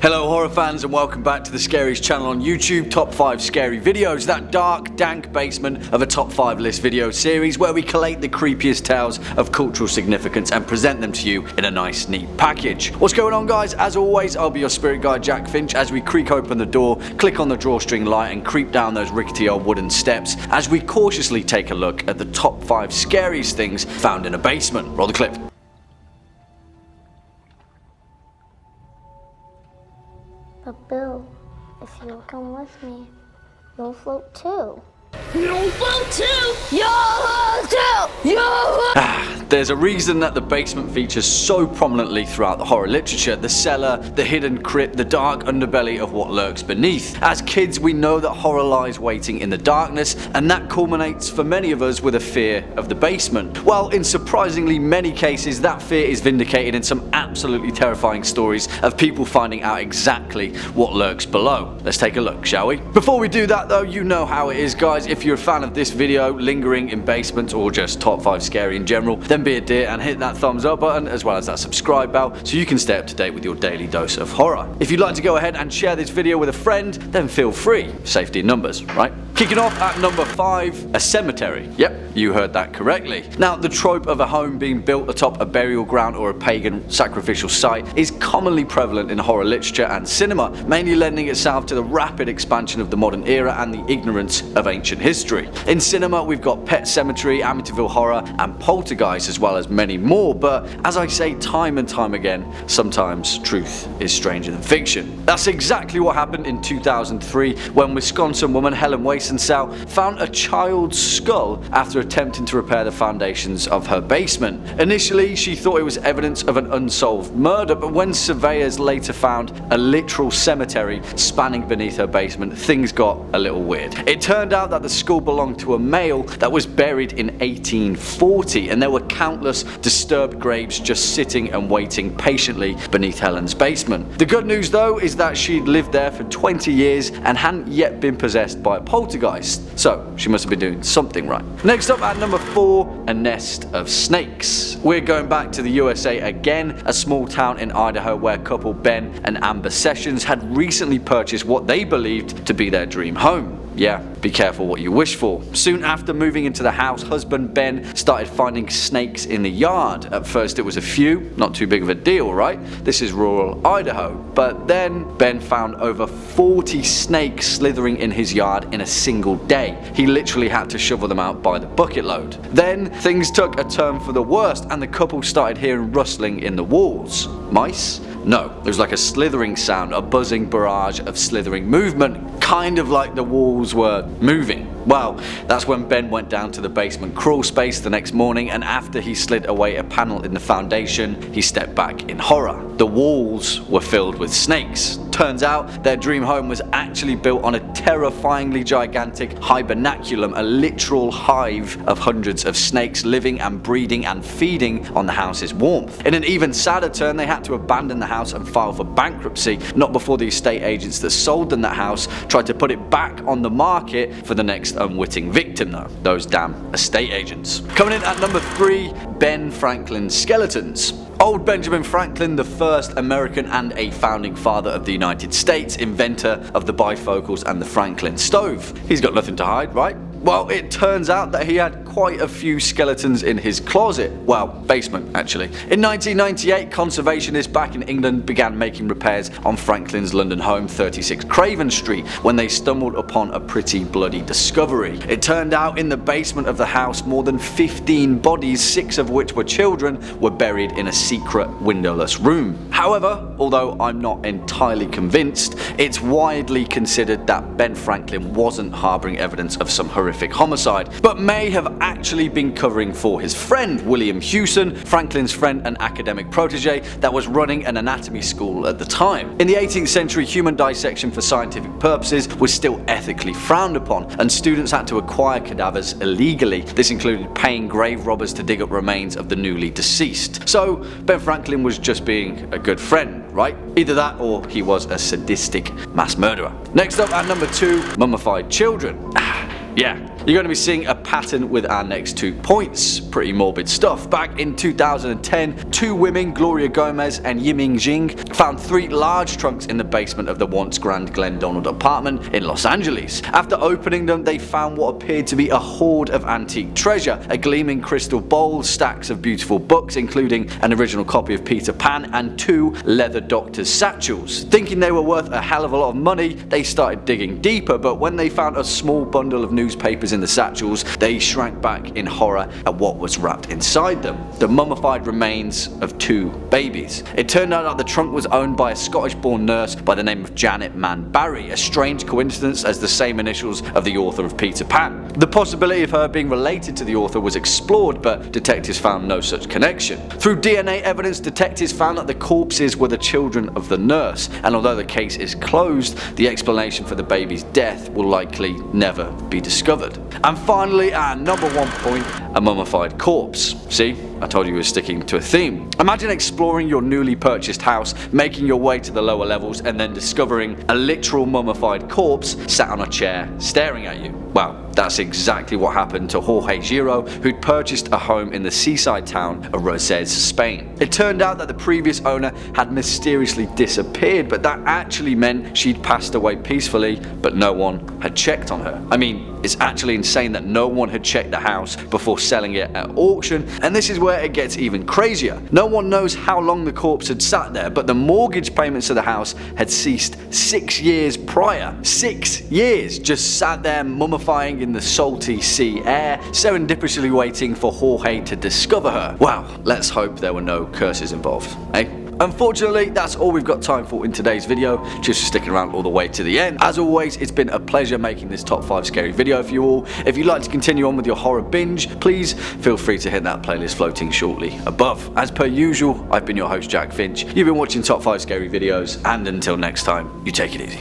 Hello horror fans and welcome back to the Scariest channel on YouTube, Top 5 Scary Videos, that dark, dank basement of a Top 5 list video series where we collate the creepiest tales of cultural significance and present them to you in a nice, neat package. What's going on guys? As always, I'll be your spirit guide Jack Finch as we creak open the door, click on the drawstring light and creep down those rickety old wooden steps as we cautiously take a look at the Top 5 scariest things found in a basement. Roll the clip. But Bill, if you'll come with me, you'll float too. You'll float too! You'll float too! You'll float! There's a reason that the basement features so prominently throughout the horror literature. The cellar, the hidden crypt, the dark underbelly of what lurks beneath. As kids we know that horror lies waiting in the darkness, and that culminates for many of us with a fear of the basement. Well, in surprisingly many cases that fear is vindicated in some absolutely terrifying stories of people finding out exactly what lurks below. Let's take a look, shall we? Before we do that though, you know how it is guys. If you're a fan of this video, lingering in basements or just top 5 scary in general, then be a dear and hit that thumbs up button as well as that subscribe bell so you can stay up to date with your daily dose of horror. If you'd like to go ahead and share this video with a friend, then feel free. Safety in numbers, right? Kicking off at number 5, a cemetery. Yep, you heard that correctly. Now, the trope of a home being built atop a burial ground or a pagan sacrificial site is commonly prevalent in horror literature and cinema, mainly lending itself to the rapid expansion of the modern era and the ignorance of ancient history. In cinema, we've got Pet Sematary, Amityville Horror, and Poltergeist, as well as many more, but as I say time and time again, sometimes truth is stranger than fiction. That's exactly what happened in 2003 when Wisconsin woman Helen Wason found a child's skull after attempting to repair the foundations of her basement. Initially, she thought it was evidence of an unsolved murder, but when surveyors later found a literal cemetery spanning beneath her basement, things got a little weird. It turned out that the skull belonged to a male that was buried in 1840, and there were countless disturbed graves just sitting and waiting patiently beneath Helen's basement. The good news though is that she'd lived there for 20 years and hadn't yet been possessed by a poltergeist, so she must have been doing something right. Next up at number 4, a nest of snakes. We're going back to the USA again, a small town in Idaho where couple Ben and Amber Sessions had recently purchased what they believed to be their dream home. Yeah, be careful what you wish for. Soon after moving into the house, husband Ben started finding snakes in the yard. At first it was a few, not too big of a deal, right? This is rural Idaho. But then Ben found over 40 snakes slithering in his yard in a single day. He literally had to shovel them out by the bucket load. Then things took a turn for the worst and the couple started hearing rustling in the walls. Mice? No, it was like a slithering sound, a buzzing barrage of slithering movement, kind of like the walls were moving. Well, that's when Ben went down to the basement crawl space the next morning, and after he slid away a panel in the foundation, he stepped back in horror. The walls were filled with snakes. Turns out their dream home was actually built on a terrifyingly gigantic hibernaculum, a literal hive of hundreds of snakes living and breeding and feeding on the house's warmth. In an even sadder turn, they had to abandon the house and file for bankruptcy, not before the estate agents that sold them that house tried to put it back on the market for the next unwitting victim though. Those damn estate agents. Coming in at number 3, Ben Franklin skeletons. Old Benjamin Franklin, the first American and a founding father of the United States, inventor of the bifocals and the Franklin stove. He's got nothing to hide, right? Well, it turns out that he had quite a few skeletons in his closet. Well, basement actually. In 1998, conservationists back in England began making repairs on Franklin's London home, 36 Craven Street, when they stumbled upon a pretty bloody discovery. It turned out in the basement of the house, more than 15 bodies, 6 of which were children, were buried in a secret windowless room. However, although I'm not entirely convinced, it's widely considered that Ben Franklin wasn't harboring evidence of some horrific homicide, but may have actually been covering for his friend William Hewson, Franklin's friend and academic protege that was running an anatomy school at the time. In the 18th century, human dissection for scientific purposes was still ethically frowned upon, and students had to acquire cadavers illegally. This included paying grave robbers to dig up remains of the newly deceased. So Ben Franklin was just being a good friend, right? Either that or he was a sadistic mass murderer. Next up at number 2, mummified children. Yeah, You're going to be seeing a pattern with our next 2 points. Pretty morbid stuff. Back in 2010, 2 women, Gloria Gomez and Yiming Jing, found 3 large trunks in the basement of the once Grand Glendonald apartment in Los Angeles. After opening them, they found what appeared to be a hoard of antique treasure, a gleaming crystal bowl, stacks of beautiful books including an original copy of Peter Pan and 2 leather doctor's satchels. Thinking they were worth a hell of a lot of money, they started digging deeper, but when they found a small bundle of newspapers in the satchels, they shrank back in horror at what was wrapped inside them: the mummified remains of 2 babies. It turned out that the trunk was owned by a Scottish-born nurse by the name of Janet Mann Barry, a strange coincidence as the same initials of the author of Peter Pan. The possibility of her being related to the author was explored, but detectives found no such connection. Through DNA evidence, detectives found that the corpses were the children of the nurse, and although the case is closed, the explanation for the baby's death will likely never be discovered. And finally, our number 1 point, a mummified corpse. See? I told you we were sticking to a theme. Imagine exploring your newly purchased house, making your way to the lower levels, and then discovering a literal mummified corpse sat on a chair staring at you. Well, that's exactly what happened to Jorge Giro, who'd purchased a home in the seaside town of Roses, Spain. It turned out that the previous owner had mysteriously disappeared, but that actually meant she'd passed away peacefully, but no one had checked on her. I mean, it's actually insane that no one had checked the house before selling it at auction, and this is where it gets even crazier. No one knows how long the corpse had sat there, but the mortgage payments to the house had ceased 6 years prior. 6 years just sat there mummifying in the salty sea air, serendipitously waiting for Jorge to discover her. Wow, let's hope there were no curses involved, eh? Unfortunately, that's all we've got time for in today's video. Just for sticking around all the way to the end. As always, it's been a pleasure making this top 5 scary video for you all. If you'd like to continue on with your horror binge, please feel free to hit that playlist floating shortly above. As per usual, I've been your host Jack Finch. You've been watching top 5 scary videos, and until next time, you take it easy.